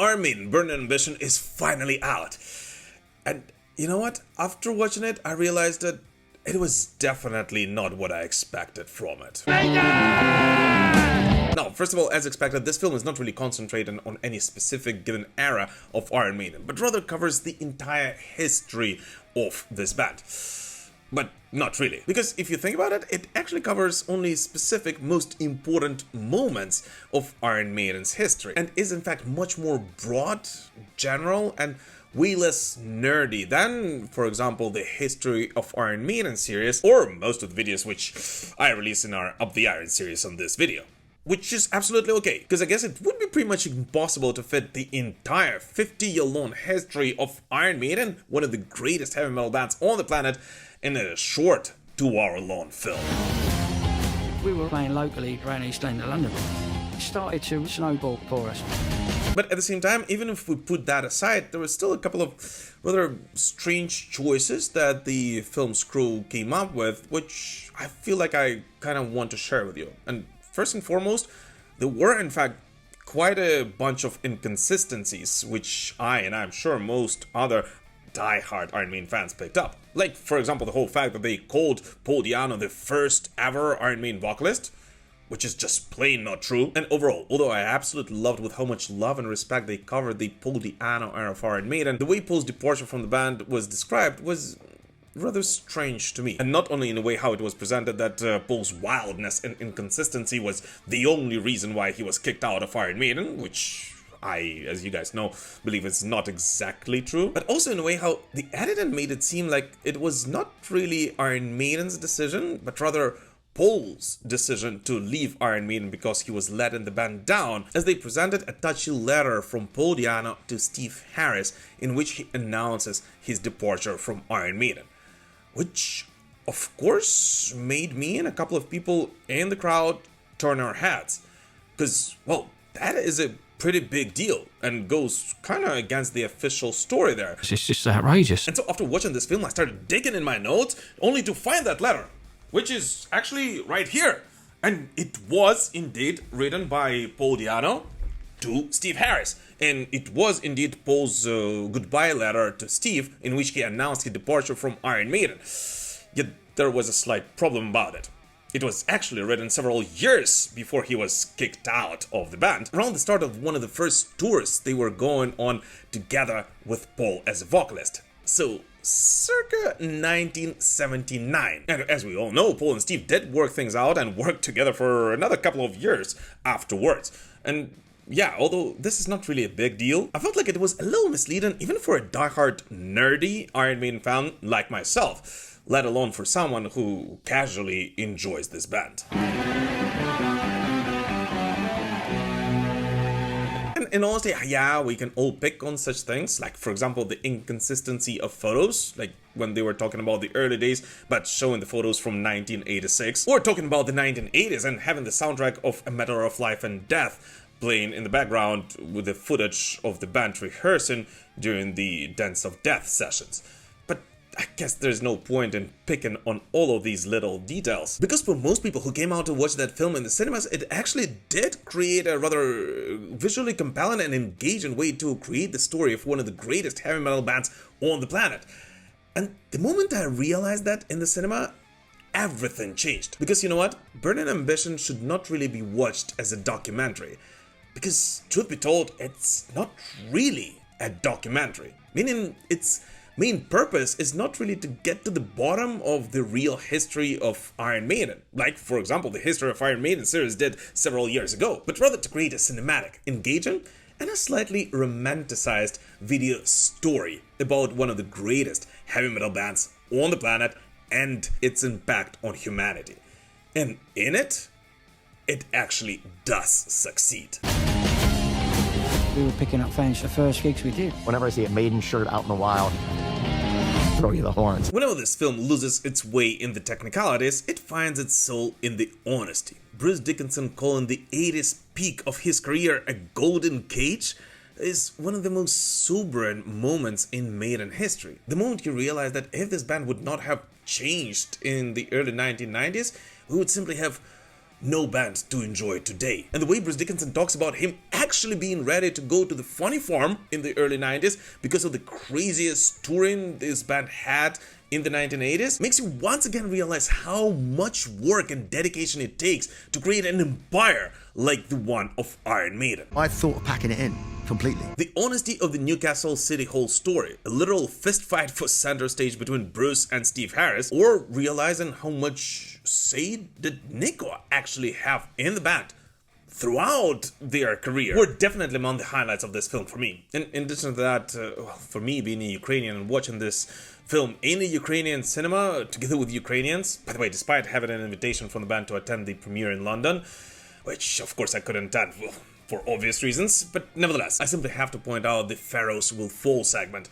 Iron Maiden Burning Ambition is finally out. And you know what? After watching it, I realized that it was definitely not what I expected from it. Now, first of all, as expected, this film is not really concentrated on any specific given era of Iron Maiden, but rather covers the entire history of this band. But not really, because if you think about it, it actually covers only specific, most important moments of Iron Maiden's history, and is in fact much more broad, general, and way less nerdy than, for example, the History of Iron Maiden series, or most of the videos which I released in our Up the Iron series on this video. Which is absolutely okay, because I guess it would be pretty much impossible to fit the entire 50-year-long history of Iron Maiden, one of the greatest heavy metal bands on the planet, in a short 2-hour-long film. We were playing locally around East End of London. It started to snowball for us. But at the same time, even if we put that aside, there were still a couple of rather strange choices that the film's crew came up with, which I feel like I kind of want to share with you. And first and foremost, there were in fact quite a bunch of inconsistencies, which and I'm sure most other die-hard Iron Maiden fans picked up. Like, for example, the whole fact that they called Paul Di'Anno the first ever Iron Maiden vocalist, which is just plain not true. And overall, although I absolutely loved with how much love and respect they covered the Paul Di'Anno era of Iron Maiden, the way Paul's departure from the band was described was rather strange to me. And not only in the way how it was presented that Paul's wildness and inconsistency was the only reason why he was kicked out of Iron Maiden, which I, as you guys know, believe it's not exactly true, but also in a way how the editor made it seem like it was not really Iron Maiden's decision, but rather Paul's decision to leave Iron Maiden because he was letting the band down, as they presented a touchy letter from Paul Di'Anno to Steve Harris in which he announces his departure from Iron Maiden. Which, of course, made me and a couple of people in the crowd turn our heads. Because, well, that is a pretty big deal and goes kind of against the official story there. It's just outrageous. And so after watching this film, I started digging in my notes only to find that letter, which is actually right here. And it was indeed written by Paul Di'Anno to Steve Harris. And it was indeed Paul's goodbye letter to Steve, in which he announced his departure from Iron Maiden. Yet there was a slight problem about it. It was actually written several years before he was kicked out of the band, around the start of one of the first tours they were going on together with Paul as a vocalist. So, circa 1979. And as we all know, Paul and Steve did work things out and worked together for another couple of years afterwards. And yeah, although this is not really a big deal, I felt like it was a little misleading even for a diehard nerdy Iron Maiden fan like myself, let alone for someone who casually enjoys this band. And in honesty, yeah, we can all pick on such things, like for example the inconsistency of photos, like when they were talking about the early days but showing the photos from 1986, or talking about the 1980s and having the soundtrack of A Matter of Life and Death playing in the background with the footage of the band rehearsing during the Dance of Death sessions. But I guess there's no point in picking on all of these little details, because for most people who came out to watch that film in the cinemas, it actually did create a rather visually compelling and engaging way to create the story of one of the greatest heavy metal bands on the planet. And the moment I realized that in the cinema, everything changed. Because you know what? Burning Ambition should not really be watched as a documentary. Because, truth be told, it's not really a documentary. Meaning, its main purpose is not really to get to the bottom of the real history of Iron Maiden, like, for example, the History of Iron Maiden series did several years ago, but rather to create a cinematic, engaging, and a slightly romanticized video story about one of the greatest heavy metal bands on the planet and its impact on humanity. And in it actually does succeed. We were picking up fans the first gigs we did. Whenever I see a Maiden shirt out in the wild, throw you the horns. Whenever this film loses its way in the technicalities, it finds its soul in the honesty. Bruce Dickinson calling the 80s peak of his career a golden cage is one of the most sobering moments in Maiden history. The moment you realize that if this band would not have changed in the early 1990s, we would simply have no band to enjoy today. And the way Bruce Dickinson talks about him actually being ready to go to the funny farm in the early 90s because of the craziest touring this band had in the 1980s makes you once again realize how much work and dedication it takes to create an empire like the one of Iron Maiden. I thought of packing it in completely. The honesty of the Newcastle City Hall story, a literal fistfight for center stage between Bruce and Steve Harris, or realizing how much say did Nico actually have in the band throughout their career, were definitely among the highlights of this film for me. In addition to that, for me being a Ukrainian and watching this film in a Ukrainian cinema together with Ukrainians, by the way, despite having an invitation from the band to attend the premiere in London, which of course I couldn't attend for obvious reasons, but nevertheless, I simply have to point out the Pharaohs Will Fall segment,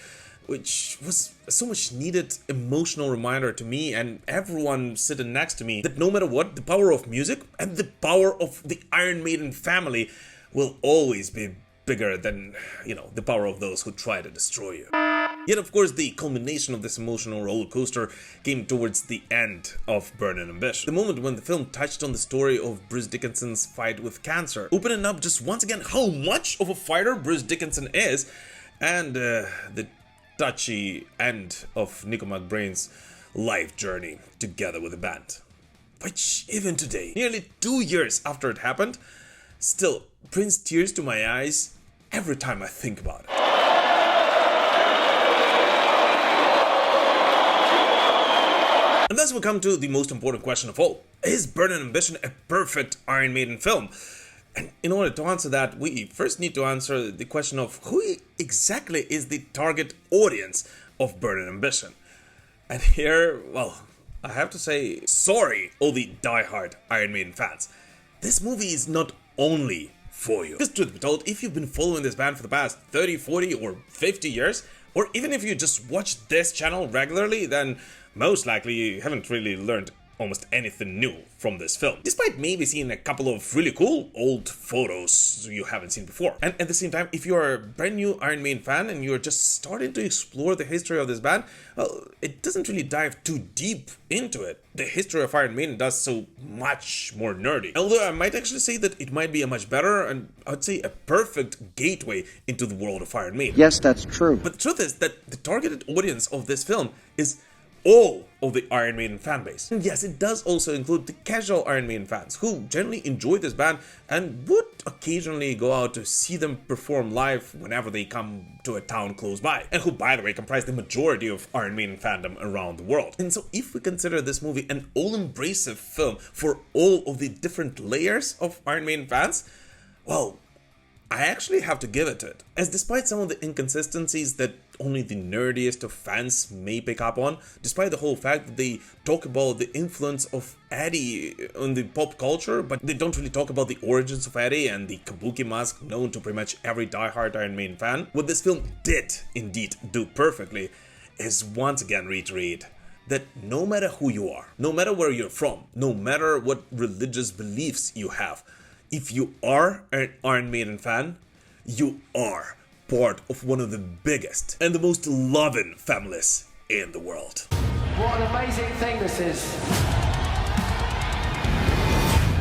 which was so much needed emotional reminder to me and everyone sitting next to me that no matter what, the power of music and the power of the Iron Maiden family will always be bigger than, the power of those who try to destroy you. Yet, of course, the culmination of this emotional roller coaster came towards the end of Burning Ambition. The moment when the film touched on the story of Bruce Dickinson's fight with cancer, opening up just once again how much of a fighter Bruce Dickinson is, and the touchy end of Nico McBrain's life journey together with the band. Which, even today, nearly 2 years after it happened, still brings tears to my eyes every time I think about it. And thus we come to the most important question of all. Is Burning Ambition a perfect Iron Maiden film? And in order to answer that, we first need to answer the question of who exactly is the target audience of Burning Ambition. And here, well, I have to say, sorry, all the die-hard Iron Maiden fans. This movie is not only for you. Because truth be told, if you've been following this band for the past 30, 40 or 50 years, or even if you just watch this channel regularly, then most likely you haven't really learned almost anything new from this film, despite maybe seeing a couple of really cool old photos you haven't seen before. And at the same time, if you're a brand new Iron Maiden fan and you're just starting to explore the history of this band, well, it doesn't really dive too deep into it. The history of Iron Maiden does so much more nerdy. Although I might actually say that it might be a much better and I'd say a perfect gateway into the world of Iron Maiden. Yes, that's true. But the truth is that the targeted audience of this film is all of the Iron Maiden fanbase. And yes, it does also include the casual Iron Maiden fans who generally enjoy this band and would occasionally go out to see them perform live whenever they come to a town close by, and who, by the way, comprise the majority of Iron Maiden fandom around the world. And so if we consider this movie an all-embracive film for all of the different layers of Iron Maiden fans, well, I actually have to give it to it, as despite some of the inconsistencies that only the nerdiest of fans may pick up on, despite the whole fact that they talk about the influence of Eddie on the pop culture, but they don't really talk about the origins of Eddie and the kabuki mask known to pretty much every diehard Iron Maiden fan, what this film did indeed do perfectly is once again reiterate that no matter who you are, no matter where you're from, no matter what religious beliefs you have, if you are an Iron Maiden fan, you are part of one of the biggest and the most loving families in the world. What an amazing thing this is.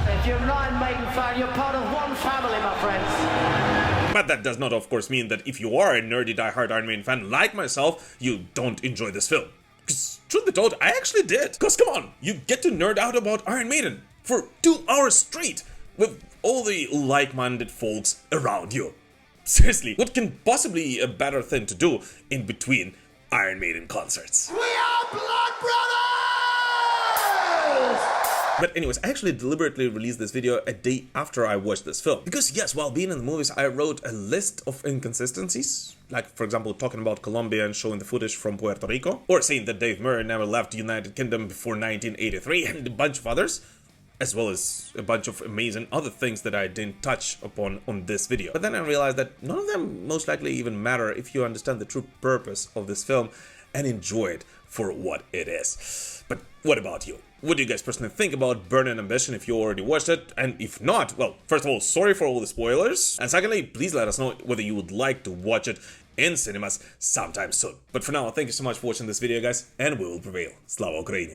If you're an Iron Maiden fan, you're part of one family, my friends. But that does not, of course, mean that if you are a nerdy diehard Iron Maiden fan like myself, you don't enjoy this film. Because, truth be told, I actually did. Because, come on, you get to nerd out about Iron Maiden for 2 hours straight with all the like-minded folks around you. Seriously, what can possibly be a better thing to do in between Iron Maiden concerts? We are Blood Brothers! But anyways, I actually deliberately released this video a day after I watched this film. Because yes, while being in the movies, I wrote a list of inconsistencies. Like, for example, talking about Colombia and showing the footage from Puerto Rico. Or saying that Dave Murray never left the United Kingdom before 1983 and a bunch of others. As well as a bunch of amazing other things that I didn't touch upon on this video. But then I realized that none of them most likely even matter if you understand the true purpose of this film and enjoy it for what it is. But what about you? What do you guys personally think about Burning Ambition if you already watched it? And if not, well, first of all, sorry for all the spoilers. And secondly, please let us know whether you would like to watch it in cinemas sometime soon. But for now, thank you so much for watching this video, guys, and we will prevail. Slava Ukraini!